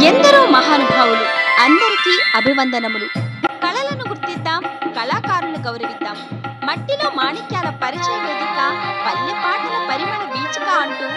ఎందరో మహానుభావులు, అందరికీ అభివందనములు. కళలను గుర్తిద్దాం, కళాకారులను గౌరవిద్దాం. మట్టిలో మాణిక్యాల పరిచయ వేదిక, పల్లె పాటల పరిమళ వీచిక అంటూ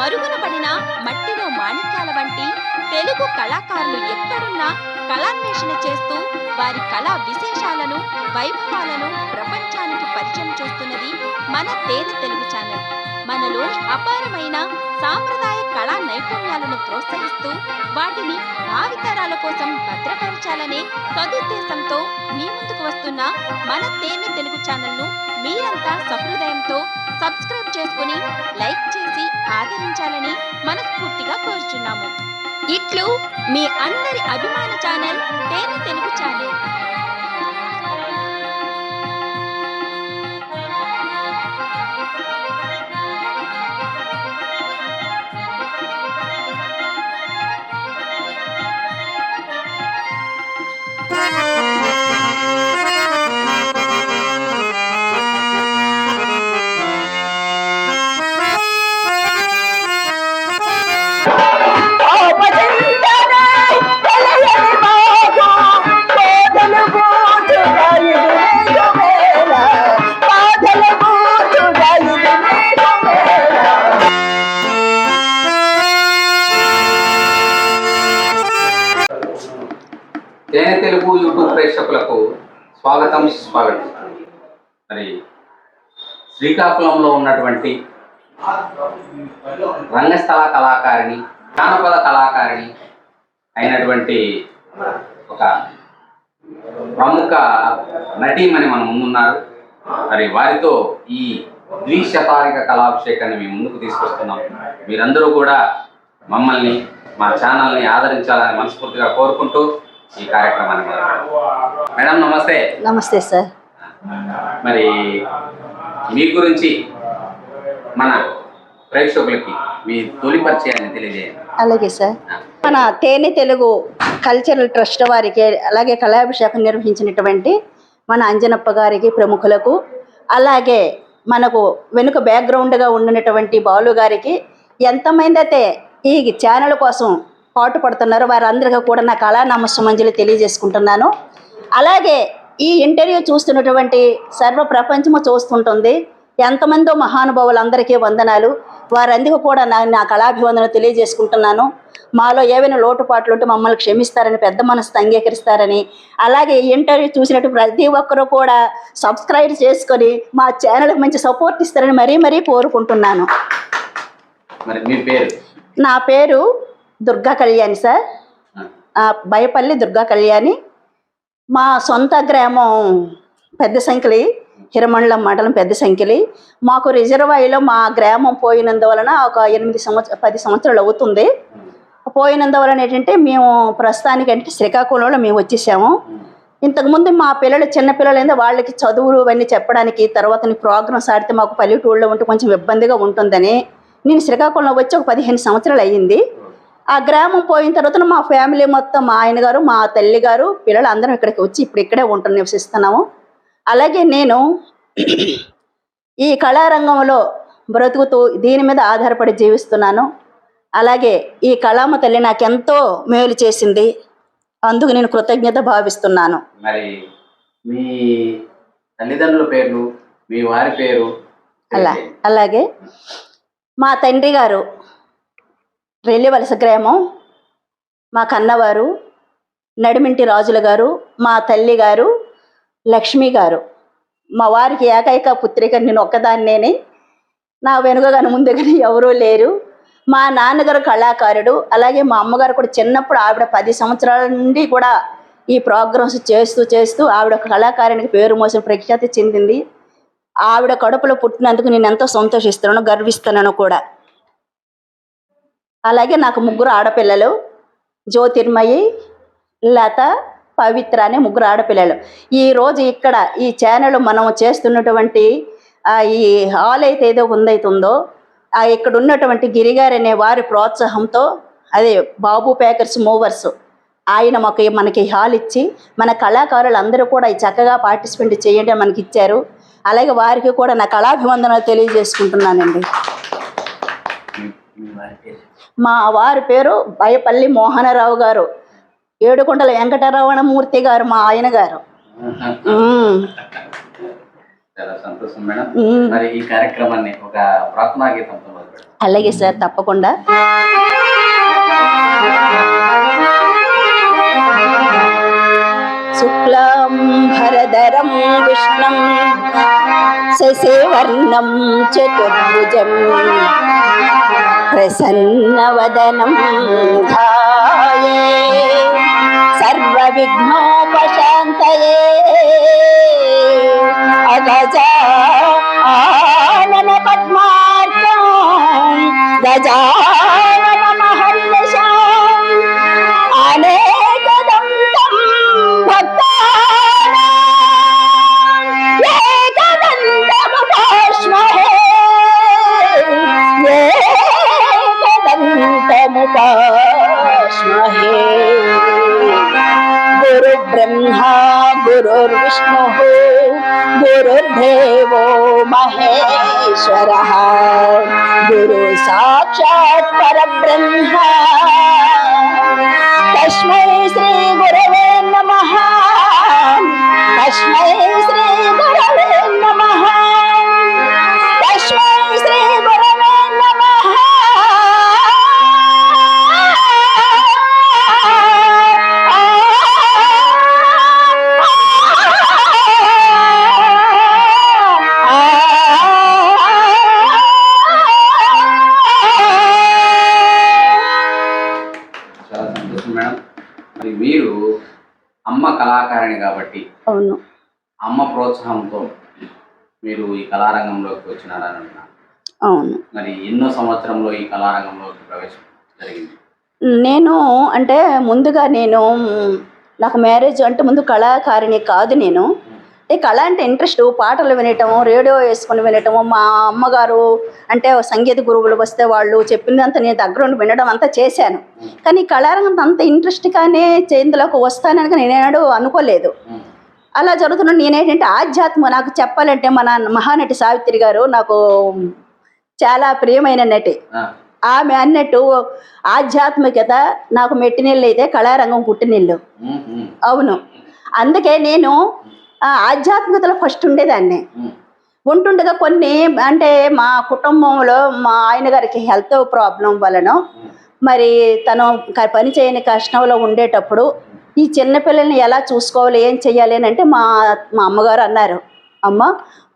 మరుగున పడిన మట్టిలో మాణిక్యాల వంటి తెలుగు కళాకారులు ఎక్కడున్నా కళాన్వేషణ చేస్తూ వారి కళా విశేషాలను, వైభవాలను ప్రపంచానికి పరిచయం చేస్తున్నది మన తేనె తెలుగు ఛానల్. మనలోని అపారమైన సాంప్రదాయ కళా నైపుణ్యాలను ప్రోత్సహిస్తూ వాటిని భావితరాల కోసం భద్రపరచాలనే సదుద్దేశంతో మీ ముందుకు వస్తున్న మన తేనె తెలుగు ఛానల్ను మీరంతా సహృదయంతో సబ్స్క్రైబ్ చేసుకుని లైక్ చేసి ఆదరించాలని మనస్ఫూర్తిగా కోరుచున్నాము. ఇట్లు మీ అందరి అభిమాన ఛానల్ తేనె తెలుగు ఛానల్. తేనె తెలుగు యూట్యూబ్ ప్రేక్షకులకు స్వాగతం. మరి శ్రీకాకుళంలో ఉన్నటువంటి రంగస్థల కళాకారిణి, జానపద కళాకారిణి అయినటువంటి ఒక ప్రముఖ నటీమణి మన ముందున్నారు. మరి వారితో ఈ ద్విశతాధిక కళాభిషేకాన్ని మేము ముందుకు తీసుకొస్తున్నాం. మీరందరూ కూడా మమ్మల్ని, మా ఛానల్ని ఆదరించాలని మనస్ఫూర్తిగా కోరుకుంటూ ఈ కార్యక్రమాన్ని మేడం నమస్తే. నమస్తే సార్. మరి మీ గురించి మన ప్రేక్షకులకి మీ తొలి పరిచయాన్ని తెలియజేయండి. అలాగే సార్. మన తేనె తెలుగు కల్చరల్ ట్రస్ట్ వారికి, అలాగే కళాభిషేకం నిర్వహించినటువంటి మన అంజనప్ప గారికి, ప్రముఖులకు, అలాగే మనకు వెనుక బ్యాక్గ్రౌండ్గా ఉండినటువంటి బాలు గారికి, ఎంతమంది అయితే ఈ ఛానల్ కోసం పాటు పడుతున్నారు వారందరికీ కూడా నా కళా నమస్సుమంజలి తెలియజేసుకుంటున్నాను. అలాగే ఈ ఇంటర్వ్యూ చూస్తున్నటువంటి సర్వ ప్రపంచము చూస్తుంటుంది. ఎంతమందో మహానుభావులందరికీ వందనాలు. వారందరికీ కూడా నా కళాభివందనలు తెలియజేసుకుంటున్నాను. మాలో ఏవైనా లోటుపాట్లు ఉంటే మమ్మల్ని క్షమిస్తారని, పెద్ద మనసుతో అంగీకరిస్తారని, అలాగే ఈ ఇంటర్వ్యూ చూసినట్టు ప్రతి ఒక్కరూ కూడా సబ్స్క్రైబ్ చేసుకొని మా ఛానల్కి మంచి సపోర్ట్ ఇస్తారని మరీ కోరుకుంటున్నాను. మరి మీ పేరు? నా పేరు దుర్గా కళ్యాణి సార్. బయపల్లి దుర్గా కళ్యాణి. మా సొంత గ్రామం పెద్ద సంఖ్యలి, హిరమండలం మండలం పెద్ద సంఖ్యలి. మాకు రిజర్వాయర్లో మా గ్రామం పోయినందువలన ఒక 10 సంవత్సరాలు అవుతుంది. పోయినందువలన ఏంటంటే మేము ప్రస్తుతానికి అంటే శ్రీకాకుళంలో మేము వచ్చేసాము. ఇంతకుముందు మా పిల్లలు, చిన్న పిల్లలు ఏందో వాళ్ళకి చదువులు ఇవన్నీ చెప్పడానికి, తర్వాత ప్రోగ్రామ్స్ ఆడితే మాకు పల్లెటూళ్ళలో ఉంటే కొంచెం ఇబ్బందిగా ఉంటుందని నేను శ్రీకాకుళంలో వచ్చి ఒక 15 సంవత్సరాలు అయ్యింది. ఆ గ్రామం పోయిన తర్వాత మా ఫ్యామిలీ మొత్తం, మా ఆయన గారు, మా తల్లి గారు, పిల్లలు అందరం ఇక్కడికి వచ్చి ఇప్పుడు ఇక్కడే నివసిస్తున్నాము. అలాగే నేను ఈ కళారంగంలో బ్రతుకుతూ దీని మీద ఆధారపడి జీవిస్తున్నాను. అలాగే ఈ కళామ తల్లి నాకెంతో మేలు చేసింది, అందుకు నేను కృతజ్ఞత భావిస్తున్నాను. మరి మీ తల్లిదండ్రుల పేర్లు, మీ వారి పేరు? అలాగే మా తండ్రి గారు రెల్లివలస గ్రామం, మా కన్నవారు నడిమింటి రాజుల గారు, మా తల్లి గారు లక్ష్మి గారు. మా వారికి ఏకైక పుత్రిక నేను ఒక్కదాన్నేని. నా వెనుకగాని ముందుగాని ఎవరూ లేరు. మా నాన్నగారు కళాకారుడు. అలాగే మా అమ్మగారు కూడా చిన్నప్పుడు ఆవిడ 10 సంవత్సరాల నుండి కూడా ఈ ప్రోగ్రామ్స్ చేస్తూ ఆవిడ కళాకారునికి పేరు మోసిన ప్రఖ్యాతి చెందింది. ఆవిడ కడుపులో పుట్టినందుకు నేను ఎంతో సంతోషిస్తున్నాను, గర్విస్తున్నాను కూడా. అలాగే నాకు 3 ఆడపిల్లలు, జ్యోతిర్మయి, లత, పవిత్ర అనే 3 ఆడపిల్లలు. ఈరోజు ఇక్కడ ఈ ఛానల్ మనం చేస్తున్నటువంటి ఈ హాల్ అయితే ఏదో ఉందో ఇక్కడ ఉన్నటువంటి గిరిగారు అనే వారి ప్రోత్సాహంతో, అదే బాబు ప్యాకర్స్ మూవర్స్, ఆయన మనకి హాల్ ఇచ్చి మన కళాకారులు అందరూ కూడా ఈ చక్కగా పార్టిసిపేట్ చేయండి మనకి ఇచ్చారు. అలాగే వారికి కూడా నా కళాభివందనలు తెలియజేసుకుంటున్నానండి. మా వారి పేరు బయపల్లి మోహనరావు గారు, ఏడుకొండల వెంకటరమణమూర్తి గారు మా ఆయన గారు. చాలా సంతోషం మేడం. మరి ఈ కార్యక్రమాన్ని ఒక ప్రార్థనా గీతంతో మొదలుపెడదాం. అలాగే సార్, తప్పకుండా. శుక్లాం భరధరం విష్ణుం శశివర్ణం చతుర్భుజం ప్రసన్నవదనం ధ్యాయే సర్వవిఘ్నోపశాంతయే అగజా ఆనన పద్మార్కం గజానన మహర్నిశాం అనేకదంతం భక్తానాం ఏకదంతముపాస్మహే ఏకదంతముపాస్మహే. గురు బ్రహ్మా గురుర్విష్ణుః గురుర్దేవో మహేశ్వరః గురు సాక్షాత్ పరబ్రహ్మ తస్మై శ్రీ గురవే నమః తస్మై శ్రీ గురవే నమః తస్మై శ్రీ గురవే నమః. చాలా సంతోషం మేడం. మరి మీరు అమ్మ కళాకారిణి కాబట్టి అవును, అమ్మ ప్రోత్సాహంతో మీరు ఈ కళారంగంలోకి వచ్చినారని అంటున్నారు. అవును. మరి ఎన్నో సంవత్సరంలో ఈ కళారంగంలోకి ప్రవేశం జరిగింది? నేను అంటే ముందుగా నాకు మ్యారేజ్ అంటే ముందు కళాకారిణి కాదు. నేను అంటే కళ అంటే ఇంట్రెస్ట్, పాటలు వినటము, రేడియో వేసుకొని వినటము, మా అమ్మగారు అంటే సంగీత గురువులు వస్తే వాళ్ళు చెప్పిందంతా నేను దగ్గరుండి వినడం అంతా చేశాను. కానీ కళారంగం అంత ఇంట్రెస్ట్గానే ఇందులోకి వస్తానని నేనేనాడు అనుకోలేదు. అలా జరుగుతున్న నేనేంటంటే ఆధ్యాత్మ నాకు చెప్పాలంటే మన మహానటి సావిత్రి గారు నాకు చాలా ప్రియమైన నటి. ఆమె అన్నట్టు ఆధ్యాత్మికత నాకు మెట్టినీళ్ళు అయితే కళారంగం పుట్టినీళ్ళు. అవును, అందుకే నేను ఆధ్యాత్మికతలో ఫస్ట్ ఉండేదాన్ని. ఉంటుండగా కొన్ని అంటే మా కుటుంబంలో మా ఆయన గారికి హెల్త్ ప్రాబ్లం వలన మరి తను పని చేయని కష్టంలో ఉండేటప్పుడు ఈ చిన్నపిల్లల్ని ఎలా చూసుకోవాలి, ఏం చెయ్యాలి అని అంటే మా అమ్మగారు అన్నారు, అమ్మ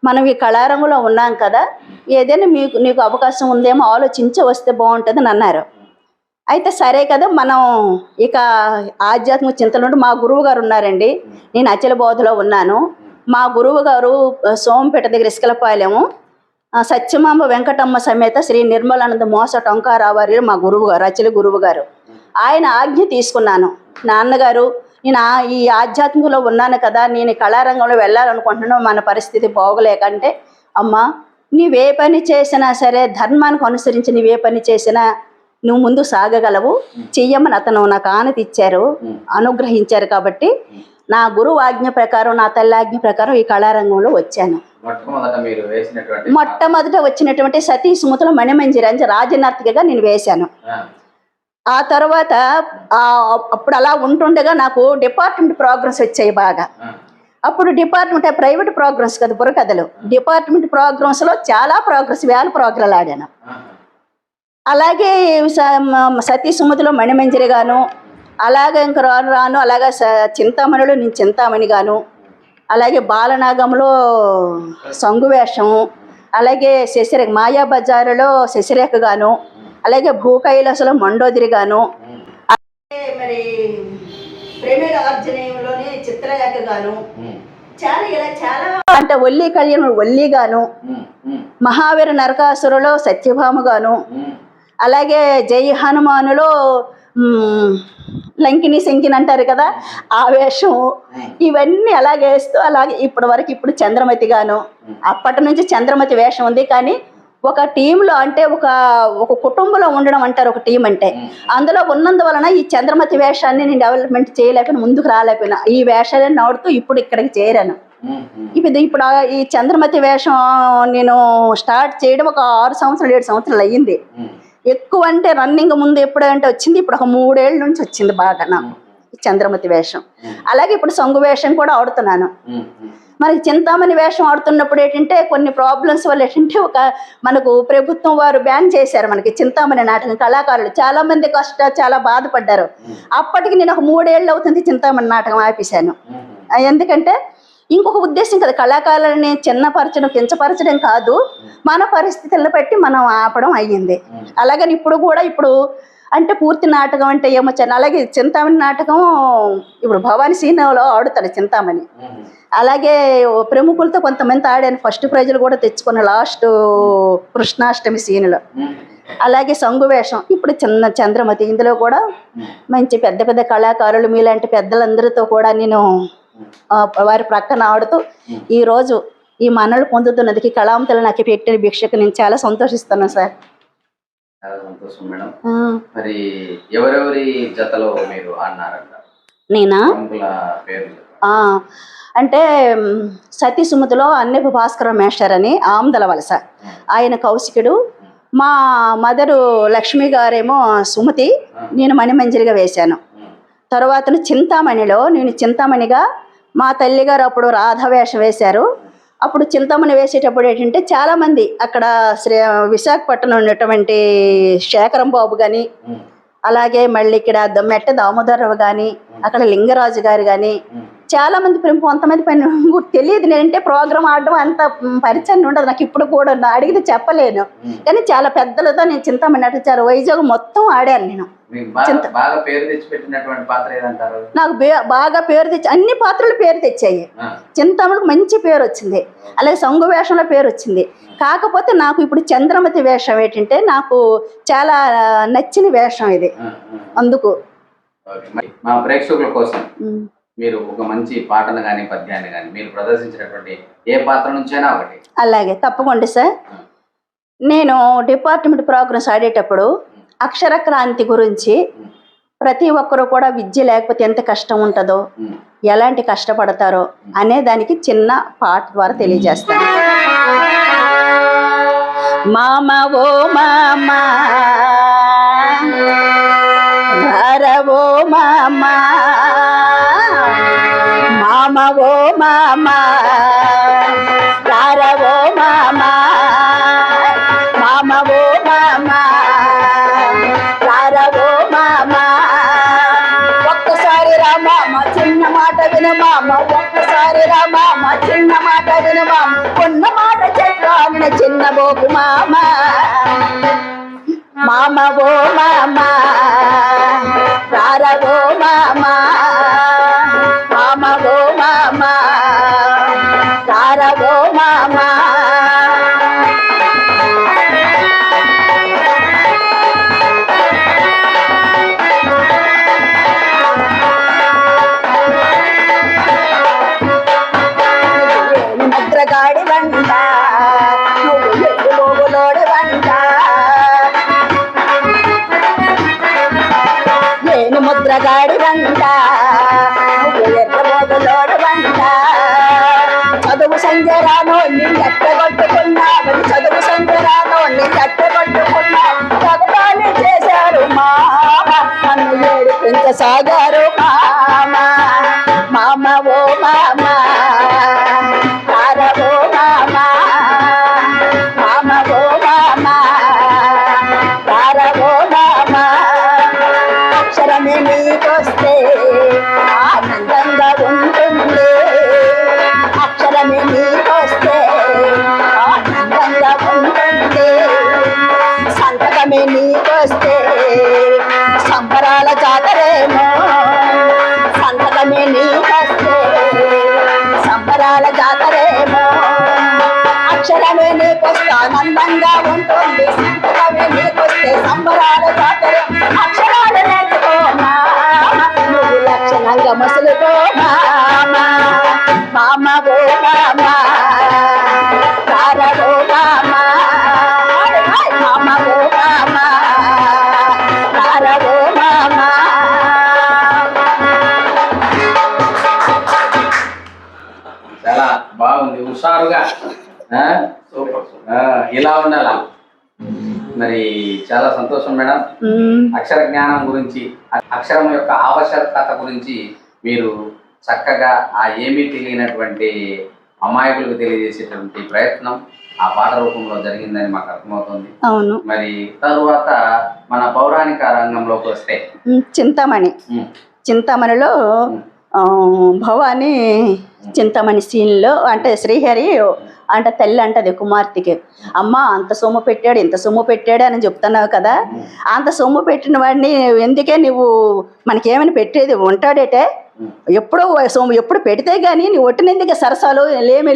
మనం ఈ కళారంగంలో ఉన్నాం కదా, ఏదైనా నీకు అవకాశం ఉందేమో ఆలోచించి వస్తే బాగుంటుంది అని అన్నారు. అయితే సరే కదా, మనం ఇక ఆధ్యాత్మిక చింతన మా గురువు గారు ఉన్నారండి. నేను అచల బోధలో ఉన్నాను. మా గురువు గారు సోమపేట దగ్గర ఇసుకలపాలెము సత్యమాంబ వెంకటమ్మ సమేత శ్రీ నిర్మలానంద మోస టొంకారావారి మా గురువు గారు, అచల గురువు గారు. ఆయన ఆజ్ఞ తీసుకున్నాను, నాన్నగారు నేను ఈ ఆధ్యాత్మికలో ఉన్నాను కదా, నేను కళారంగంలో వెళ్ళాలనుకుంటున్నాను, మన పరిస్థితి బాగోలేకంటే, అమ్మ నీవే పని చేసినా సరే ధర్మానికి అనుసరించి నీవే పని చేసినా నువ్వు ముందు సాగగలవు, చెయ్యమని అతను నాకు ఆనతి ఇచ్చారు, అనుగ్రహించారు. కాబట్టి నా గురువు ఆజ్ఞ ప్రకారం, నా తల్లి ఆజ్ఞ ప్రకారం ఈ కళారంగంలో వచ్చాను. మొట్టమొదట వచ్చినటువంటి సతీ సుమతుల మణిమంజరి రాజనర్తికగా నేను వేశాను. ఆ తర్వాత అప్పుడు అలా ఉంటుండగా నాకు డిపార్ట్మెంట్ ప్రోగ్రామ్స్ వచ్చాయి బాగా. అప్పుడు డిపార్ట్మెంట్ ప్రైవేట్ ప్రోగ్రామ్స్ కదా బుర్రకథలు, డిపార్ట్మెంట్ ప్రోగ్రామ్స్లో చాలా వేల ప్రోగ్రాలు ఆడాను. అలాగే సతీ సుమతిలో మణిమంజరి గాను, అలాగే ఇంక రాను అలాగే చింతామణిలో నేను చింతామణి గాను, అలాగే బాలనాగంలో సంగువేషము, అలాగే శశిరేఖ మాయాబజారులో శశిరేఖ గాను, అలాగే భూకైలాసలో మండోదిరి గాను, అలాగే మరి ప్రేమేల ఆర్జనేయంలోని చిత్రలేఖ గాను, చాలా ఇలా చాలా అంటే ఒల్లి కళ్యాణం ఒల్లి గాను, మహావీర నరకాసురులో సత్యభామ గాను, అలాగే జై హనుమానులో లంకిని శంకిని అంటారు కదా ఆ వేషం, ఇవన్నీ అలాగే వేస్తూ అలాగే ఇప్పుడు చంద్రమతి గాను, అప్పటి నుంచి చంద్రమతి వేషం ఉంది. కానీ ఒక టీంలో అంటే ఒక కుటుంబంలో ఉండడం అంటారు ఒక టీం అంటే, అందులో ఉన్నందువలన ఈ చంద్రమతి వేషాన్ని నేను డెవలప్మెంట్ చేయలేకపోయినా, ముందుకు రాలేకపోయినా, ఈ వేషాలను నడుతూ ఇప్పుడు ఇక్కడికి చేరాను. ఇప్పుడు ఈ చంద్రమతి వేషం నేను స్టార్ట్ చేయడం ఒక 6 సంవత్సరాలు 7 సంవత్సరాలు అయ్యింది. ఎక్కువ అంటే రన్నింగ్ ముందు ఎప్పుడంటే వచ్చింది, ఇప్పుడు ఒక 3 ఏళ్ళ నుంచి వచ్చింది బాగా నాకు చంద్రమతి వేషం. అలాగే ఇప్పుడు సంగు వేషం కూడా ఆడుతున్నాను. మనకి చింతామణి వేషం ఆడుతున్నప్పుడు ఏంటంటే కొన్ని ప్రాబ్లమ్స్ వల్ల ఏంటంటే మనకు ప్రభుత్వం వారు బ్యాన్ చేశారు మనకి చింతామణి నాటకం. కళాకారులు చాలా మంది చాలా బాధపడ్డారు. అప్పటికి నేను ఒక 3 ఏళ్ళు అవుతుంది చింతామణి నాటకం ఆపేశాను. ఎందుకంటే ఇంకొక ఉద్దేశం కదా, కళాకారులని చిన్నపరచడం కించపరచడం కాదు, మన పరిస్థితులను బట్టి మనం ఆపడం అయ్యింది. అలాగని ఇప్పుడు అంటే పూర్తి నాటకం అంటే ఏమో అలాగే చింతామణి నాటకం ఇప్పుడు భవానీ సీనిలో ఆడుతాడు చింతామణి. అలాగే ప్రముఖులతో కొంతమంది ఆడాను, ఫస్ట్ ప్రైజులు కూడా తెచ్చుకున్న లాస్ట్ కృష్ణాష్టమి సీన్లో. అలాగే సంగు వేషం ఇప్పుడు చంద్రమతి, ఇందులో కూడా మంచి పెద్ద పెద్ద కళాకారులు మీలాంటి పెద్దలందరితో కూడా నేను వారి ప్రక్కన ఆడుతూ ఈరోజు ఈ మన్నలు పొందుతున్నదికి కళామతలు నాకు పెట్టిన భిక్షకు నేను చాలా సంతోషిస్తున్నాను సార్. చాలా సంతోషం మేడం. మరి ఎవరెవరి జతలో మీరు ఆడినారంట? నేనా పేరు అంటే సతీ సుమతిలో అన్నెపు భాస్కర మేస్టర్ అని ఆమదల వలస, ఆయన కౌశికుడు. మా మదరు లక్ష్మి గారేమో సుమతి, నేను మణిమంజరిగా వేశాను. తర్వాత చింతామణిలో నేను చింతామణిగా, మా తల్లిగారు అప్పుడు రాధావేషం వేశారు. అప్పుడు చింతామణి వేసేటప్పుడు ఏంటంటే చాలామంది అక్కడ విశాఖపట్నం ఉన్నటువంటి శేఖరం బాబు కానీ, అలాగే మళ్ళీ ఇక్కడ మెట్ట దామోదరరావు కానీ, అక్కడ లింగరాజు గారు కానీ చాలా మంది కొంతమంది పైన తెలియదు. నేనంటే ప్రోగ్రామ్ ఆడడం అంత పరిచయం ఉండదు నాకు, ఇప్పుడు కూడా అడిగితే చెప్పలేను. కానీ చాలా పెద్దలతో నేను చింతామణి నటించారు. వైజాగ్ మొత్తం ఆడాను నేను. నాకు బాగా పేరు తెచ్చి అన్ని పాత్రలు పేరు తెచ్చాయి. చింతామణికి మంచి పేరు వచ్చింది, అలాగే సంగు వేషంలో పేరు వచ్చింది. కాకపోతే నాకు ఇప్పుడు చంద్రమతి వేషం ఏంటంటే నాకు చాలా నచ్చిన వేషం ఇది. అందుకు మా ప్రేక్షకుల కోసం మీరు ఒక మంచి పాటను కానీ పద్యాన్ని కానీ మీరు ప్రదర్శించినటువంటి ఏ పాత్ర నుంచైనా ఒకటి. అలాగే తప్పకుండా సార్. నేను డిపార్ట్మెంట్ ప్రోగ్రామ్స్ ఆడేటప్పుడు అక్షర క్రాంతి గురించి, ప్రతి ఒక్కరు కూడా విద్య లేకపోతే ఎంత కష్టం ఉంటుందో, ఎలాంటి కష్టపడతారో అనే దానికి చిన్న పాట ద్వారా తెలియజేస్తాను. మామ ఓ మామ రవో మామ, మామ ఓ మామ రవో మామ, మామ ఓ మామ రవో మామ. ఒక్కసారి రా మామ చిన్న మాట విను మామ, ఒక్కసారి రా మామ చిన్న మాట విను మామ, ఉన్న మాట చెప్పాను చిన్న బోకు మామ. మామ ఓ మామ రవో మామ, మామ ఓ మామ రవో మామ. ముద్రగాడి వంట నువ్వు ఎల్లుబోగులోడి వంట, నేను ముద్రగాడి వంట నువ్వు ఎర్రబోగులోడి వంట. చదువు సంజరానో నీ ఎట్టగొట్టుకున్నావు, చదువు సంజరానో నీ ఎట్టగొట్టుకున్నావు. చదవాన్ని చేశారు మామ, నన్ను ఏడిపించసాగారు మామ. మామ ఓ మామ రవో మామ, మామ ఓ మామ రవో మామ. అక్షరమే నీకొస్తే ఆనందంగా ఉంటుంది, అక్షరమే నీకొస్తే ఆనందంగా ఉంటుంది. సంతకమే నీకొస్తే సంబరాల జాతరేమో, సంతకమే నీకొస్తే సంబరాల జాతరేమో. అక్షరమే నీకొస్తే ఆనందంగా ఉంటుంది, సంతకమే నీకొస్తే సంబరాల జాతరే. అక్షరాలు నేర్చుకో మామ, నువ్వు లక్షణంగా మసులుకో మామ. మామ ఓ మామ రవో మామ, మామ ఓ మామ రవో మామ. చాలా బాగుంది, హుషారుగా. ఇలా ఉండాలా మరి చాలా సంతోషం మేడం. అక్షర జ్ఞానం గురించి, అక్షరం యొక్క ఆవశ్యకత గురించి మీరు చక్కగా ఆ ఏమీ తెలియనటువంటి అమాయకులకు తెలియజేసేటువంటి ప్రయత్నం ఆ పాట రూపంలో జరిగిందని మాకు అర్థమవుతుంది. అవును. మరి తరువాత మన పౌరాణిక రంగంలోకి వస్తే చింతామణిలో భవాని చింతామణి సీన్లో అంటే శ్రీహరి అంటే తల్లి అంటది కుమార్తెకి, అమ్మ అంత సొమ్ము పెట్టాడు ఇంత సొమ్ము పెట్టాడు అని చెప్తున్నావు కదా, అంత సొమ్ము పెట్టిన వాడిని ఎందుకే నువ్వు మనకేమైనా పెట్టేది ఉంటాడేటే, ఎప్పుడో సొమ్ము ఎప్పుడు పెడితే గానీ నీ ఒట్టినెందుకే సరసాలు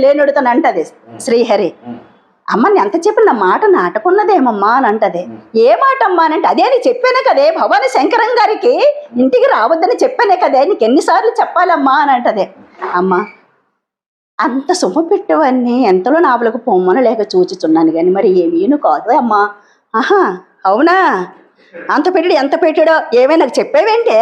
లేనడుతాను అంటది శ్రీహరి. అమ్మని ఎంత చెప్పి నా మాట నాటకున్నదేమమ్మా అని అంటది. ఏ మాట అమ్మా అని అంటే, అదే నీకు చెప్పానే కదే భవాని శంకరం గారికి ఇంటికి రావద్దని చెప్పానే కదే, నీకు ఎన్నిసార్లు చెప్పాలమ్మా అని అంటది. అమ్మ అంత సొమ్ము పెట్టేవాడిని ఎంతలో నావలకు పొమ్మను లేక చూచుచున్నాను కానీ మరి ఏమీను కాదు అమ్మా. ఆహా అవునా, అంత పెట్టాడు ఎంత పెట్టాడో ఏమైనా నాకు చెప్పేవేంటే,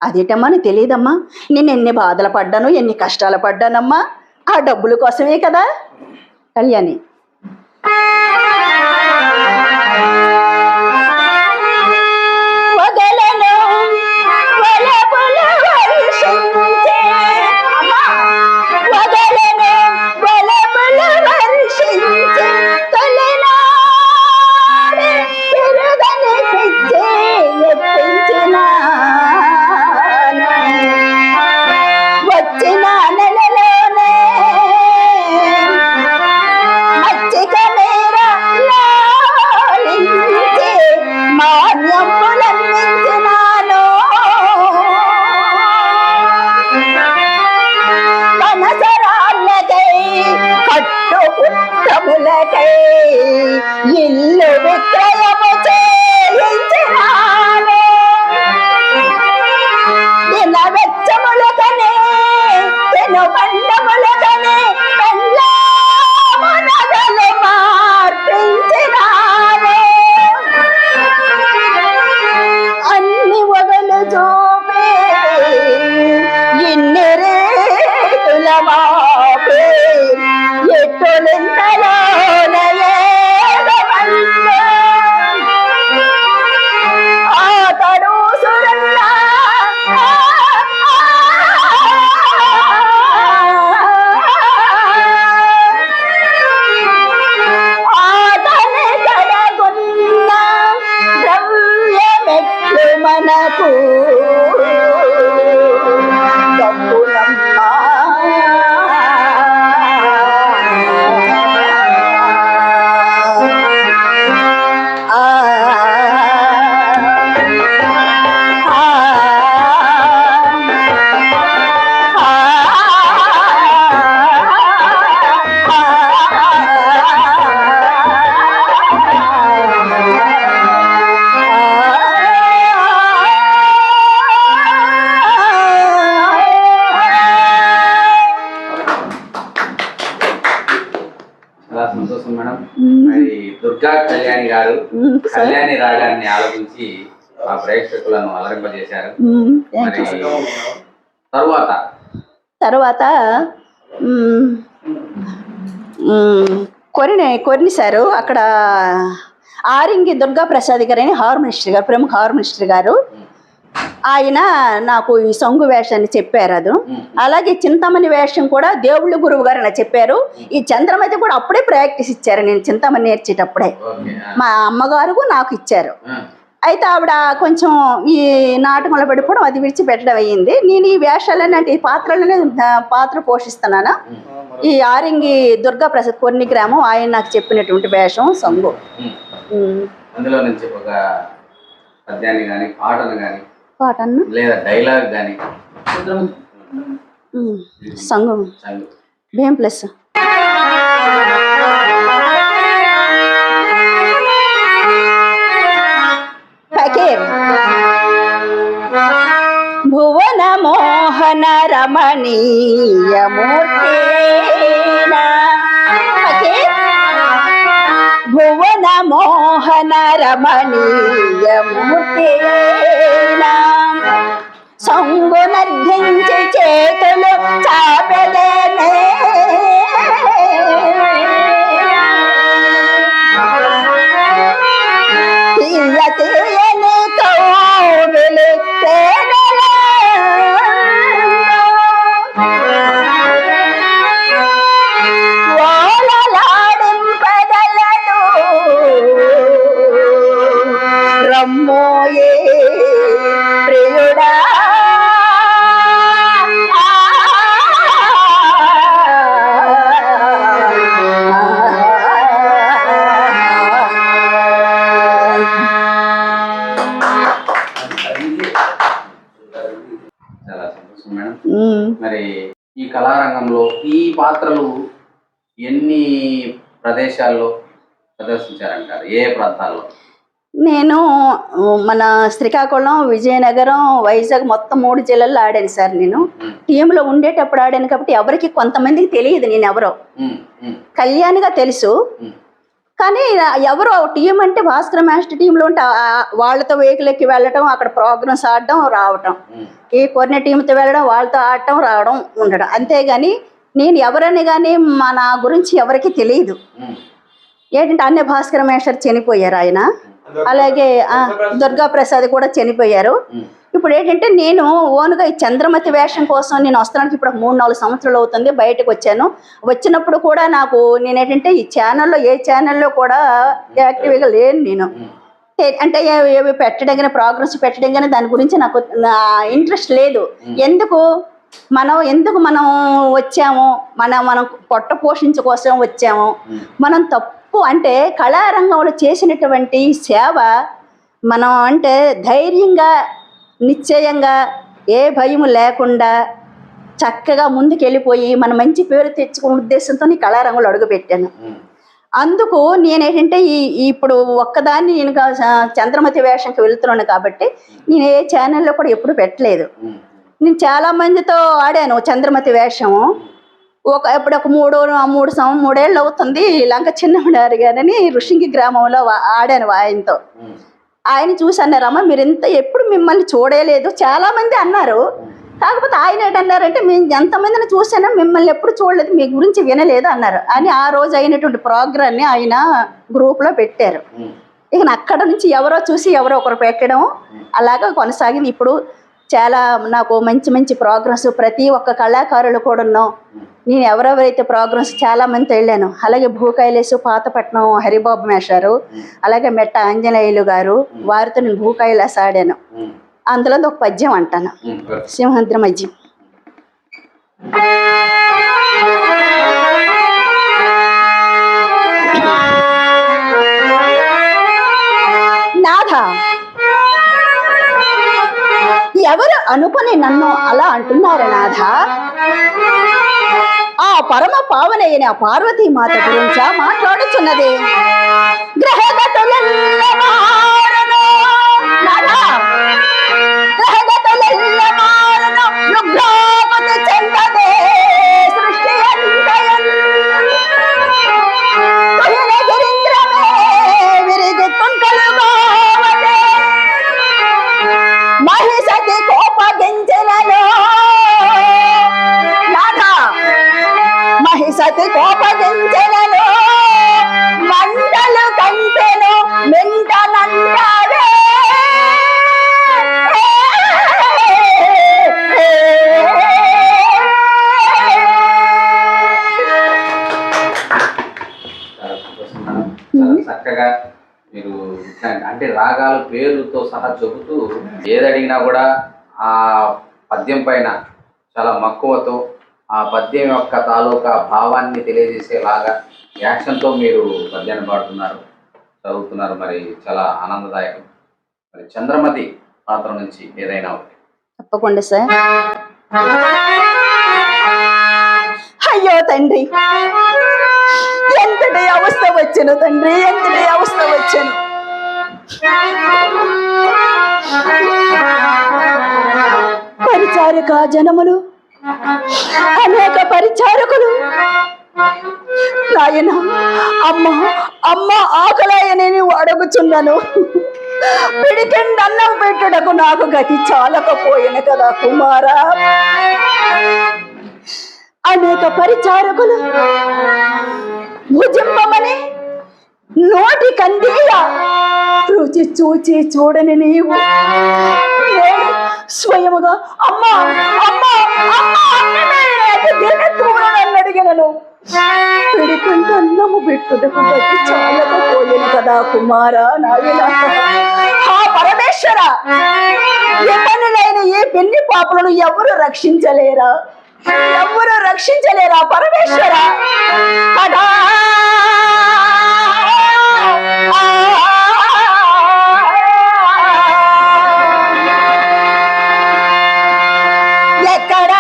అదేటమ్మా నీకు తెలియదమ్మా, నేను ఎన్ని బాధలు పడ్డాను ఎన్ని కష్టాలు పడ్డానమ్మా ఆ డబ్బుల కోసమే కదా కళ్యాణి. ఇల్లు విక్రయము చేయించినాను దిన వెచ్చములకనే తెను బండములకనే పెళ్ళామునగలు మార్పించినాను అన్ని వగలు చూపే ఇన్ని రేతుల మాపే ఎట్టులింతలో మనకు సంతోషం మేడం. మరి దుర్గా కళ్యాణి గారు కళ్యాణి రాగాన్ని ఆలోచించి ఆ ప్రేక్షకులను అలరింపజేశారు. తర్వాత కొరినిసారు అక్కడ ఆరింగి దుర్గా ప్రసాద్ గారు అని హార్మోనిస్టర్ గారు, ప్రముఖ హార్మోనిస్టర్ గారు, ఆయన నాకు ఈ సొంగు వేషాన్ని చెప్పారు. అది అలాగే చింతామణి వేషం కూడా దేవుళ్ళ గురువు గారు నాకు చెప్పారు. ఈ చంద్రమతి కూడా అప్పుడే ప్రాక్టీస్ ఇచ్చారు, నేను చింతామణి నేర్చేటప్పుడే మా అమ్మగారు నాకు ఇచ్చారు. అయితే ఆవిడ కొంచెం ఈ నాటకంలో పడిపోవడం అది విడిచిపెట్టడం అయ్యింది. నేను ఈ వేషాలనే అంటే ఈ పాత్రలనే పాత్ర పోషిస్తున్నాను. ఈ ఆరింగి దుర్గా ప్రసాద్ కొన్ని గ్రామం ఆయన నాకు చెప్పినటువంటి వేషం సొంగు. అందులో నుంచి ఒక పద్యాన్ని కానీ పాటను కానీ పాటను లేదా డైలాగ్ కానీ సంగం భీం ప్లస్ ఫకీర్ భువన మోహన రమణీయ మూర్తేనా ఫకీర్ భువన మోహన రమణీయ మూర్తేనా సంగునర్ధించి చేతులు చాపెదనే సంతోషం మేడం. మరి ఈ కళారంగంలో ఈ పాత్రలు ఎన్ని ప్రదేశాల్లో ప్రదర్శించారంటారు, ఏ ప్రాంతాల్లో? నేను మన శ్రీకాకుళం, విజయనగరం, వైజాగ్ మొత్తం 3 జిల్లాల్లో ఆడాను సార్. నేను టీంలో ఉండేటప్పుడు ఆడాను కాబట్టి ఎవరికి కొంతమందికి తెలియదు నేను ఎవరో. కళ్యాణ్గా తెలుసు, కానీ ఎవరో టీం అంటే భాస్కర్ మాస్టర్ టీంలో ఉంటే వాళ్ళతో వెహికల్కి వెళ్ళటం, అక్కడ ప్రోగ్రామ్స్ ఆడటం రావటం, ఈ కొన్న టీంతో వెళ్ళడం, వాళ్ళతో ఆడటం రావడం ఉండడం, అంతేగాని నేను ఎవరని కానీ నా గురించి ఎవరికి తెలియదు. ఏంటంటే అన్నే భాస్కర్ మాస్టర్ చనిపోయారు, ఆయన అలాగే దుర్గా ప్రసాద్ కూడా చనిపోయారు. ఇప్పుడు ఏంటంటే నేను ఓన్గా ఈ చంద్రమతి వేషం కోసం నేను వస్తానికి ఇప్పుడు 3-4 సంవత్సరాలు అవుతుంది. బయటకు వచ్చాను. వచ్చినప్పుడు కూడా నాకు నేనేంటంటే ఈ ఛానల్లో ఏ ఛానల్లో కూడా యాక్టివ్గా లేను నేను. అంటే ఏవి పెట్టడం కానీ, ప్రోగ్రామ్స్ పెట్టడం కానీ దాని గురించి నాకు ఇంట్రెస్ట్ లేదు. ఎందుకు మనం వచ్చాము, మనం పొట్ట పోషించ కోసం వచ్చాము. మనం తప్పు అంటే కళారంగంలో చేసినటువంటి సేవ మనం అంటే ధైర్యంగా, నిశ్చయంగా, ఏ భయం లేకుండా చక్కగా ముందుకెళ్ళిపోయి మన మంచి పేరు తెచ్చుకునే ఉద్దేశంతో ఈ కళారంగంలో అడుగుపెట్టాను. అందుకు నేనేంటంటే ఇప్పుడు ఒక్కదాన్ని నేను చంద్రమతి వేషంకి వెళ్తున్నాను కాబట్టి నేను ఏ ఛానల్లో కూడా ఎప్పుడు పెట్టలేదు. నేను చాలా మందితో ఆడాను చంద్రమతి వేషము. ఇప్పుడు ఒక 3 ఏళ్ళు అవుతుంది. లంక చిన్నమడారి గారని ఋషింగి గ్రామంలో ఆడాను ఆయనతో. ఆయన చూసి అన్నారమ్మ మీరు ఎప్పుడు మిమ్మల్ని చూడలేదు, చాలా మంది అన్నారు. కాకపోతే ఆయన ఏంటన్నారంటే మేము ఎంతమందిని చూసానో మిమ్మల్ని ఎప్పుడు చూడలేదు, మీ గురించి వినలేదు అన్నారు. అని ఆ రోజు అయినటువంటి ప్రోగ్రాన్ని ఆయన గ్రూప్లో పెట్టారు. ఇక అక్కడ నుంచి ఎవరో చూసి ఎవరో ఒకరు పెట్టడం అలాగా కొనసాగింది. ఇప్పుడు చాలా నాకు మంచి మంచి ప్రోగ్రామ్స్ ప్రతి ఒక్క కళాకారులు కూడా ఉన్నాం. నేను ఎవరెవరైతే ప్రోగ్రామ్స్ చాలా మంది వెళ్ళాను. అలాగే భూకైలేసు పాతపట్నం హరిబాబు మేషారు, అలాగే మెట్ట ఆంజనేయులు గారు, వారితో నేను భూకైలాస ఆడాను. అందులో ఒక పద్యం అంటాను, సింహద్ర మధ్యం. నాథ ఎవరు అనుకుని నన్ను అలా అంటున్నారు నాథ, ఆ పరమ పావనైన పార్వతీ మాత గురించా మాట్లాడుతున్నది. మహిషతి కోపగించెలలో మహిషతి కోపగించెలలో మంటలు కంటెను మెంటనంటాడే. చక్కగా మీరు అంటే రాగాల పేరుతో సహా చెబుతూ ఏది అడిగినా కూడా ఆ పద్యం పైన చాలా మక్కువతో ఆ పద్యం యొక్క తాలూకా భావాన్ని తెలియజేసేలాగా యాక్షన్తో మీరు పద్యాన్ని పాడుతున్నారు, చదువుతున్నారు. మరి చాలా ఆనందదాయకం. మరి చంద్రమతి పాత్ర నుంచి ఏదైనా ఒకటి. తప్పకుండా సార్. అయ్యో తండ్రి, ఎంతటి అవస్థ వచ్చాను తండ్రి, ఎంతటి అవస్థ వచ్చాను. పరిచారిక జనములు, అనేక పరిచారకులు నాయన అమ్మ అమ్మ ఆకలాయని అడుగుచున్నాను. పిడికెండు అన్నం పెట్టుటకు నాకు గతి చాలకపోయిన కదా కుమారా. అనేక పరిచారకులు భుజింపమని నోటి కందీయ రుచి చూచి చూడని నీవు నేను స్వయముగా అమ్మా అమ్మా అమ్మని అడిగినను. పిడికంటూ అన్నము పెట్టుటకు గతి చాలకపోయిన కదా కుమారా నాయన. ఆ పరమేశ్వర, ఎపనులైన ఏ పెళ్లి పాపలను ఎవరు రక్షించలేరా, ఎవరు రక్షించలేరా పరమేశ్వర. ఎక్కడ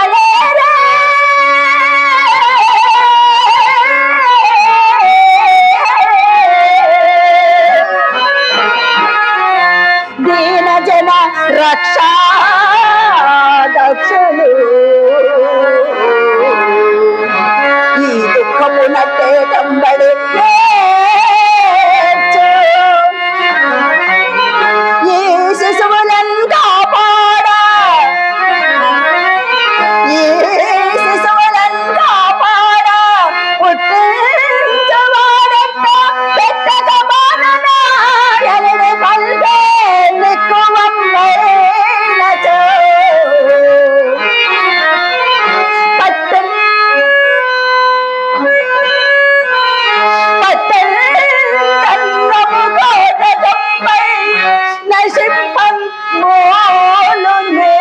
పోలునే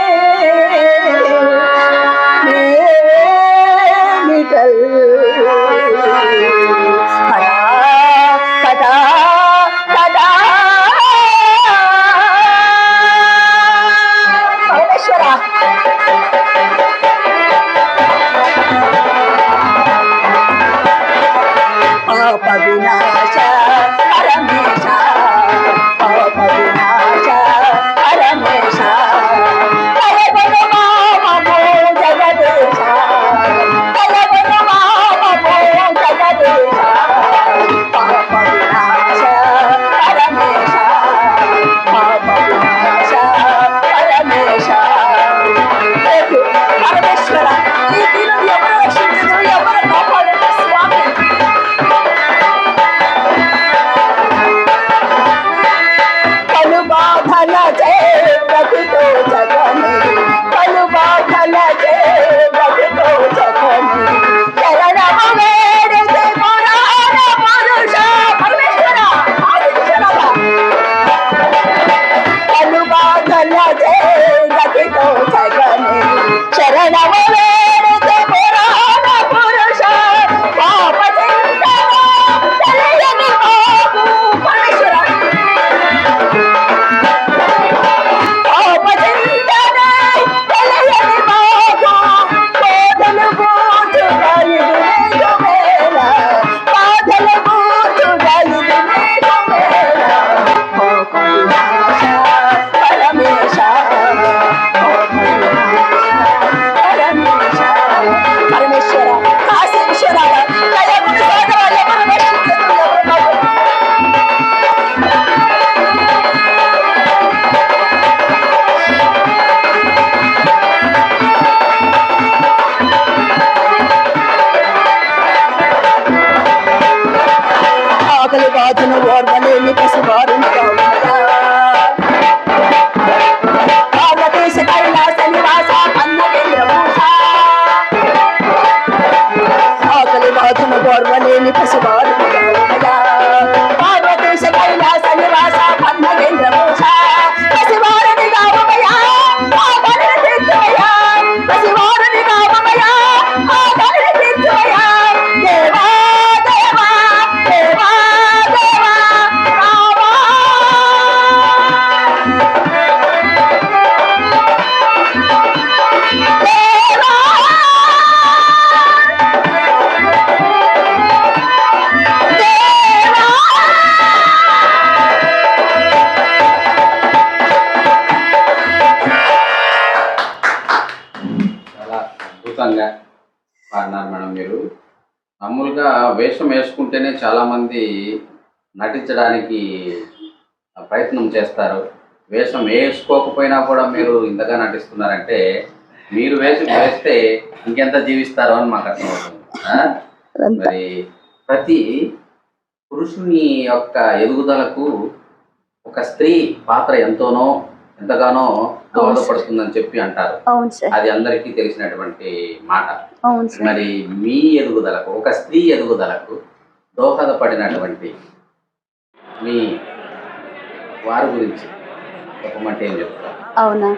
నేనిటల్ కడా కడా కడా పరమేశ్వర పాప వినాశ పరమేశ పాప వినాశ పరమేశ కలగను మామో జగదేశ కలగను మామో జగదేశ పాప వినాశ పరమేశ పాప వినాశ పరమేశ పరమేశ్వర ఈ దినం ఎవరు రక్షించదు ఎవరు కాపాడదు స్వామి బాధల జగతో జగని పలు బాధల జగతో జగని శరణమ వేడితే పురాణ పురుష పరమేశ్వర ఆదిశరవ పలు బాధల జగతో జగని శరణమ వేడితే పురాణ పురుష పాప చింతన తెలియని బాబు పరమేశ్వర పరమేశ్వర కాశీశ్వర దయగుణ సాగర ఎవరు రక్షించదు ఆకలి బాధను ఓర్వలేని పసివారుని భారతదేశ కైలాస నివాస అన్నవేంద్రభూష ఆకలి బాధను ఓర్వలేని పసివారుని భారతదేశ కైలాస నివాస అన్నవేంద్రభూష పసివారుని గావమయా ఆకలిని తీర్చుమయా పసివారుని గావమయా ఆకలిని తీర్చుమయా దేవా దేవా దేవా దేవా రావా చాలా అద్భుతంగా పాడినారు మేడం మీరు. మామూలుగా వేషం వేసుకుంటేనే చాలామంది నటించడానికి ప్రయత్నం చేస్తారు. వేషం వేసుకోకపోయినా కూడా మీరు ఇంతగా నటిస్తున్నారంటే మీరు వేషం వేస్తే ఇంకెంత జీవిస్తారో అని మాకు అర్థమవుతుంది. మరి ప్రతి పురుషుని యొక్క ఎదుగుదలకు ఒక స్త్రీ పాత్ర ఎంతగానో దోహదపడుతుందని చెప్పి అంటారు. అది అందరికీ తెలిసినటువంటి మాట. మరి మీ ఎదుగుదలకు, ఒక స్త్రీ ఎదుగుదలకు దోహదపడినటువంటి మీ వారి గురించి చెప్పమంటే ఏం చెప్తారు? అవునా,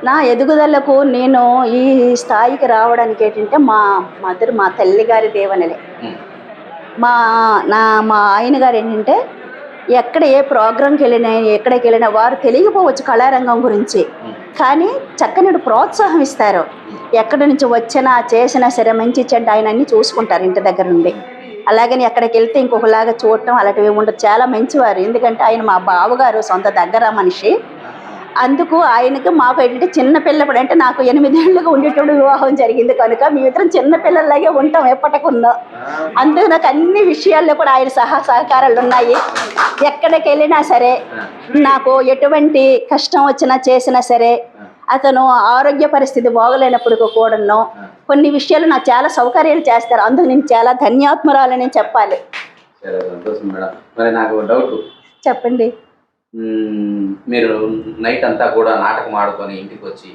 నా ఎదుగుదలకు నేను ఈ స్థాయికి రావడానికి ఏంటంటే మా తల్లి గారి దేవనలే. మా ఆయన గారు ఏంటంటే ఎక్కడ ఏ ప్రోగ్రాంకి వెళ్ళినా ఎక్కడికి వెళ్ళినా వారు తెలియకపోవచ్చు కళారంగం గురించి, కానీ చక్కని ప్రోత్సాహం ఇస్తారు. ఎక్కడి నుంచి వచ్చినా చేసినా సరే మంచి చెడ్డ ఆయన అన్ని చూసుకుంటారు ఇంటి దగ్గర నుండి. అలాగని ఎక్కడికి వెళ్తే ఇంకొకలాగా చూడటం అలాంటివి ఉండదు. చాలా మంచివారు. ఎందుకంటే ఆయన మా బావగారు సొంత దగ్గర మనిషి. అందుకు ఆయనకు మాకు ఏంటంటే చిన్నపిల్లప్పుడు అంటే నాకు 8 ఏళ్ళుగా ఉండేటప్పుడు వివాహం జరిగింది కనుక మేమిద్దరం చిన్నపిల్లలాగే ఉంటాం ఎప్పటికున్నా. అందుకు నాకు అన్ని విషయాల్లో కూడా ఆయన సహకారాలు ఉన్నాయి. ఎక్కడికి వెళ్ళినా సరే నాకు ఎటువంటి కష్టం వచ్చినా చేసినా సరే అతను ఆరోగ్య పరిస్థితి బాగలేనప్పుడు కూడాను కొన్ని విషయాలు నాకు చాలా సౌకర్యాలు చేస్తారు. అందుకు నేను చాలా ధన్యాత్మరాలని చెప్పాలి. చాలా సంతోషం మేడం. మరి నాకు డౌట్ చెప్పండి. మీరు నైట్ అంతా కూడా నాటకం ఆడుకొని ఇంటికి వచ్చి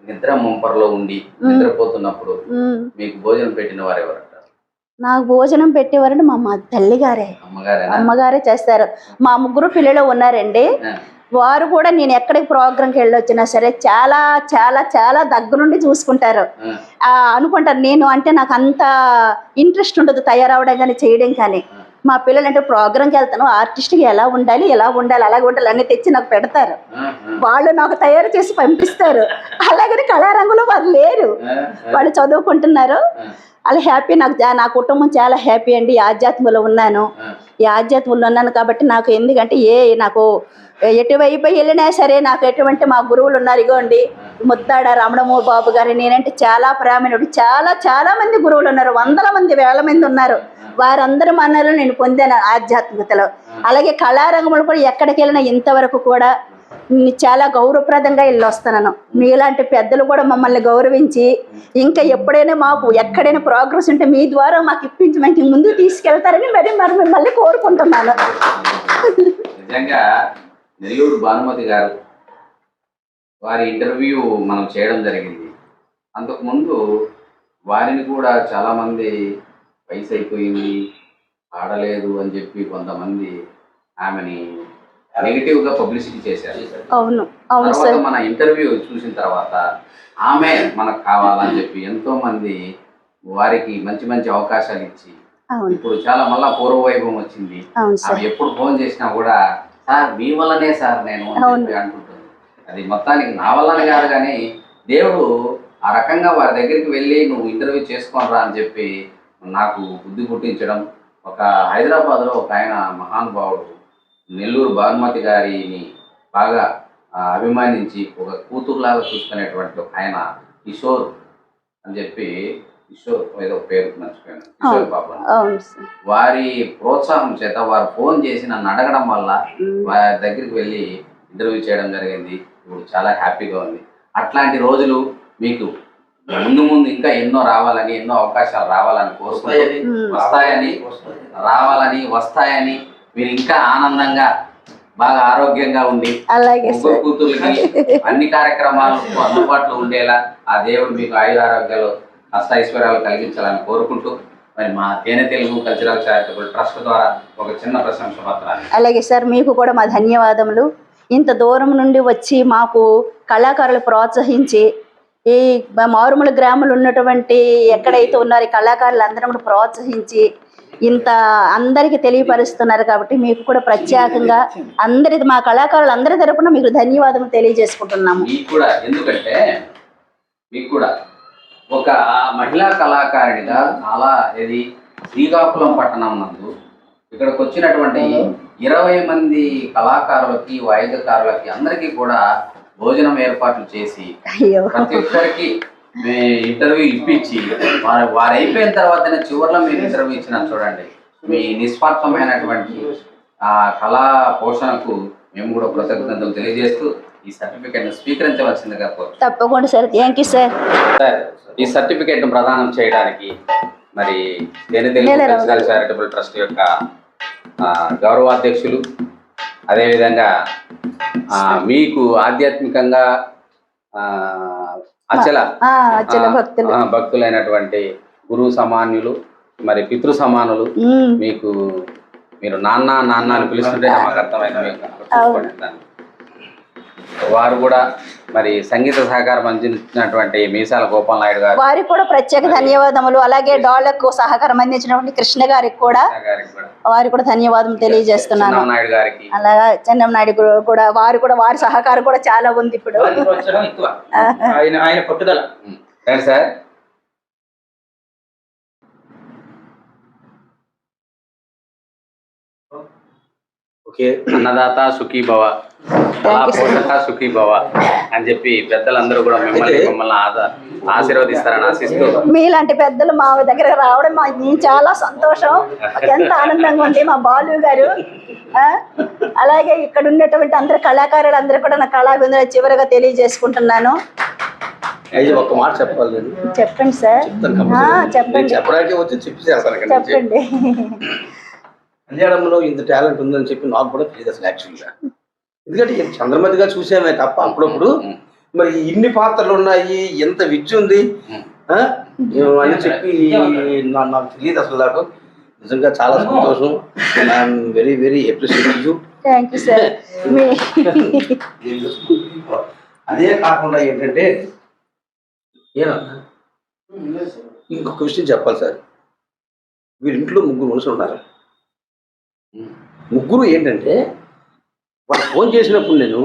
నిద్ర ముంపరలో ఉండి నిద్రపోతున్నప్పుడు మీకు భోజనం పెట్టిన వారు ఎవరంటారు? నాకు భోజనం పెట్టేవారంటే మా తల్లిగారే, అమ్మగారే చేస్తారు. మా 3 పిల్లలు ఉన్నారండి. వారు కూడా నేను ఎక్కడికి ప్రోగ్రాంకి వెళ్ళొచ్చినా సరే చాలా చాలా చాలా దగ్గరుండి చూసుకుంటారు. అనుకుంటారు నేను అంటే నాకు అంత ఇంట్రెస్ట్ ఉండదు తయారవడం కానీ చేయడం కానీ. మా పిల్లలు అంటే ప్రోగ్రాంకి వెళ్తాను, ఆర్టిస్ట్కి ఎలా ఉండాలి అలాగే ఉండాలి అన్నీ తెచ్చి నాకు పెడతారు. వాళ్ళు నాకు తయారు చేసి పంపిస్తారు. అలాగని కళారంగంలో వారు లేరు, వాళ్ళు చదువుకుంటున్నారు. అలా హ్యాపీ. నా కుటుంబం చాలా హ్యాపీ అండి. ఈ ఆధ్యాత్మంలో ఉన్నాను కాబట్టి నాకు ఎందుకంటే నాకు ఎటువైపు వెళ్ళినా సరే నాకు ఎటువంటి మా గురువులు ఉన్నారు. ఇగోండి ముద్దాడ రమణమూర్తి బాబు గారు, నేనంటే చాలా ప్రేమనుడు. చాలా మంది గురువులు ఉన్నారు, వందల మంది వేల మంది ఉన్నారు. వారందరూ మనలో నేను పొందాను ఆధ్యాత్మికతలో. అలాగే కళారంగంలో కూడా ఎక్కడికి వెళ్ళినా ఇంతవరకు కూడా చాలా గౌరవప్రదంగా వెళ్ళి వస్తున్నాను. మీలాంటి పెద్దలు కూడా మమ్మల్ని గౌరవించి ఇంకా ఎప్పుడైనా మాకు ఎక్కడైనా ప్రోగ్రెస్ ఉంటే మీ ద్వారా మాకు ఇప్పించి మనకి ముందుకు తీసుకెళ్తారని మరి మిమ్మల్ని కోరుకుంటున్నాను. నిజంగా నెల్లూరు భానుమతి గారు వారి ఇంటర్వ్యూ మనం చేయడం జరిగింది. అంతకుముందు వారిని కూడా చాలామంది వయసు అయిపోయింది, ఆడలేదు అని చెప్పి కొంతమంది ఆమెని నెగిటివ్గా పబ్లిసిటీ చేశారు. అవును తర్వాత మన ఇంటర్వ్యూ చూసిన తర్వాత ఆమె మనకు కావాలని చెప్పి ఎంతో మంది వారికి మంచి మంచి అవకాశాలు ఇచ్చి ఇప్పుడు చాలా మళ్ళా పూర్వవైభవం వచ్చింది. ఆమె ఎప్పుడు ఫోన్ చేసినా కూడా సార్ మీ వల్లనే సార్ నేను అంటుంటుంది. అది మొత్తానికి నా వల్లనే కాదు కానీ దేవుడు ఆ రకంగా వారి దగ్గరికి వెళ్ళి నువ్వు ఇంటర్వ్యూ చేసుకోనరా అని చెప్పి నాకు బుద్ధి పుట్టించడం. ఒక హైదరాబాద్లో ఒక ఆయన మహానుభావుడు నెల్లూరు భానుమతి గారిని బాగా అభిమానించి ఒక కూతురులాగా చూసుకునేటువంటి ఒక ఆయన కిషోర్ అని చెప్పి, కిషోర్ ఏదో పేరు మర్చిపోయాను, కిషోర్ బాబు. వారి ప్రోత్సాహం చేత వారు ఫోన్ చేసి నన్ను అడగడం వల్ల వారి దగ్గరికి వెళ్ళి ఇంటర్వ్యూ చేయడం జరిగింది. ఇప్పుడు చాలా హ్యాపీగా ఉంది. అట్లాంటి రోజులు మీకు ముందు ఇంకా ఎన్నో రావాలని, ఎన్నో అవకాశాలు రావాలని కోరుకుంటూ వస్తాయని మీరు ఇంకా ఆనందంగా బాగా ఆరోగ్యంగా ఉండి ముగ్గురు కూతుర్లకి అన్ని కార్యక్రమాలకు అందుబాటులో ఉండేలా ఆ దేవుడు మీకు ఆయురారోగ్యాలు అష్టైశ్వర్యాలు కలిగించాలని కోరుకుంటూ మరి మా తేనె తెలుగు కల్చరల్ చారిటబుల్ ట్రస్ట్ ద్వారా ఒక చిన్న ప్రశంస పత్రాన్ని. అలాగే సార్, మీకు కూడా మా ధన్యవాదములు. ఇంత దూరం నుండి వచ్చి మాకు కళాకారులు ప్రోత్సహించి ఈ మారుమూల గ్రామంలో ఉన్నటువంటి ఎక్కడైతే ఉన్నారో ఈ కళాకారులు అందరం కూడా ప్రోత్సహించి ఇంత అందరికీ తెలియపరుస్తున్నారు కాబట్టి మీకు కూడా ప్రత్యేకంగా మా కళాకారులు అందరి తరపున మీకు ధన్యవాదం తెలియజేసుకుంటున్నాము. ఎందుకంటే మీకు కూడా ఒక మహిళా కళాకారిణిగా చాలా శ్రీకాకుళం పట్టణం నందు ఇక్కడికి వచ్చినటువంటి 20 మంది కళాకారులకి, వాయిద్యకారులకి అందరికీ కూడా భోజనం ఏర్పాట్లు చేసి ప్రతి ఒక్కరికి ఇంటర్వ్యూ ఇప్పించి వారు అయిపోయిన తర్వాతనే చివరిలో మీరు ఇంటర్వ్యూ ఇచ్చిన చూడండి. మీ నిస్వార్థమైనటువంటి ఆ కళా పోషణకు మేము కూడా కృతజ్ఞతలు తెలియజేస్తూ ఈ సర్టిఫికేట్ స్వీకరించవలసిందిగా కోరుతున్నాను. తప్పకుండా సార్. Thank you sir. ఈ సర్టిఫికేట్ ప్రదానం చేయడానికి మరి తేనె తెలుగు కల్చరల్ చారిటబుల్ ట్రస్ట్ యొక్క గౌరవాధ్యక్షులు, అదేవిధంగా మీకు ఆధ్యాత్మికంగా అచల భక్తులైనటువంటి గురువు సమాన్యులు, మరి పితృ సమానులు, మీరు నాన్న అని పిలుస్తుంటే మాకు అర్థమైంది. వారు కూడా మరి సంగీత సహకారం అందించినటువంటి మీసాల గోపాల్ నాయుడు గారు, వారికి కూడా ప్రత్యేక ధన్యవాదములు. అలాగే డోలకు సహకారం అందించినటువంటి కృష్ణ గారికి కూడా వారికి కూడా ధన్యవాదం తెలియజేస్తున్నాను. అలాగా చెన్నం నాయుడు కూడా వారి సహకారం కూడా చాలా ఉంది. ఇప్పుడు పట్టుదల సార్. అన్నదాత సుఖీ భవ, పోషక సుఖీ భవ అని చెప్పి పెద్దలందరూ కూడా మమ్మల్ని ఆశీర్వదిస్తారని ఆశిస్తూ, మీలాంటి పెద్దలు మా దగ్గర రావడం చాలా సంతోషం, ఎంత ఆనందంగా ఉంది. మా బాలు గారు, అలాగే ఇక్కడ ఉన్నటువంటి అందరు కళాకారులు అందరూ కూడా నా కళాభిందులు చివరిగా తెలియజేసుకుంటున్నాను. ఒక మాట చెప్పాలి. చెప్పండి సార్. చెప్పండి. చెప్పండి. మలయాళంలో ఇంత టాలెంట్ ఉందని చెప్పి నాకు కూడా తెలియదు అసలు యాక్చువల్గా. ఎందుకంటే చంద్రమతిగా చూసామే తప్ప అప్పుడప్పుడు మరి ఇన్ని పాత్రలు ఉన్నాయి, ఎంత విద్య ఉంది అని చెప్పి నాకు తెలియదు అసలు. నాకు నిజంగా చాలా సంతోషం. I'm very very appreciate you. Thank you sir. మీ అదే కాకుండా ఏంటంటే ఏనన్నా ఇంకొక విషయం చెప్పాలి సార్. వీరి ఇంట్లో ముగ్గురు మనుషులు ఉన్నారు. ముగ్గురు ఏంటంటే వాళ్ళు ఫోన్ చేసినప్పుడు నేను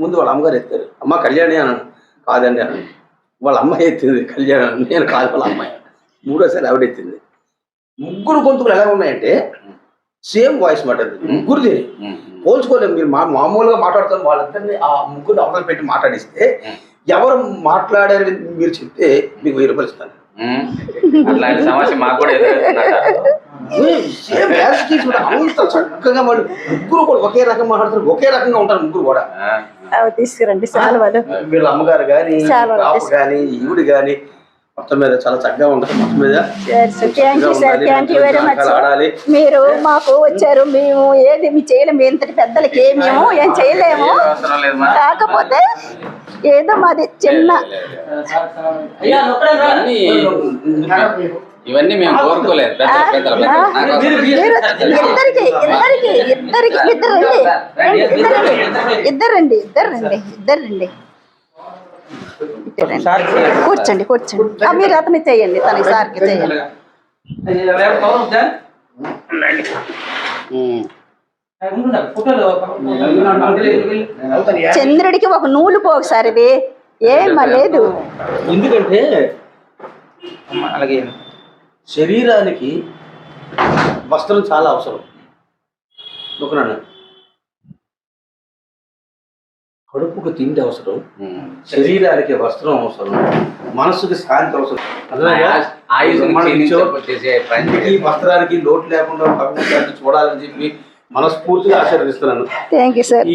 ముందు వాళ్ళ అమ్మగారు ఎత్తారు, అమ్మ కళ్యాణి అన్నాను, కాదండి అన్నాను. వాళ్ళ అమ్మాయి ఎత్తింది కళ్యాణి అన్నాను, నేను కాదు వాళ్ళ అమ్మాయి. మూడోసారి ఆవిడ ఎత్తింది. ముగ్గురు గొంతుకులు ఎలా ఉన్నాయంటే సేమ్ వాయిస్ మాట్లాడుతుంది ముగ్గురుది. పోల్చుకోలేము. మీరు మామూలుగా మాట్లాడుతాను వాళ్ళిద్దరిని ఆ ముగ్గురు అవతల పెట్టి మాట్లాడిస్తే ఎవరు మాట్లాడారని మీరు చెప్తే మీకు 1000 రూపాయలు ఇస్తాను. అట్లాంటి సమస్య మాకు కూడా సేమ్ అంత చక్కగా వాళ్ళు ముగ్గురు కూడా ఒకే రకంగా మాట్లాడతారు, ఒకే రకంగా ఉంటారు ముగ్గురు కూడా. తీసుకురండి సాల్వాలు. వీళ్ళ అమ్మగారు కానీ బాబు కానీ ఈవిడ కానీ మొత్తం మీద చాలా చక్కగా ఉంటుంది. మొత్తం మీద thank you sir. Thank you very much. మీరు మాకు వచ్చారు, మేము ఏది మీ చేయలేము. ఇంతటి పెద్దలకి మేము ఏం చేయలేము. కాకపోతే ఏదో మాది చిన్న ఇవన్నీ మేము కోరుకోలేదు. ఇద్దరండి. కూర్చోండి మీరు అతని చేయండి, తనకి సార్కి చేయండి. చంద్రుడికి ఒక నూలు పోకసారి ఇది ఏమా లేదు. ఎందుకంటే అలాగే శరీరానికి వస్త్రం చాలా అవసరం. ఒకనాన్న కడుపుకు తిండి అవసరం, శరీరానికి వస్త్రం అవసరం, మనసుకి శాంతి అవసరం. ఇంటికి వస్త్రానికి లోటు లేకుండా భగవంతుడిని చూడాలని చెప్పి మనస్ఫూర్తిగా ఆశీర్వదిస్తున్నాను. Thank you sir.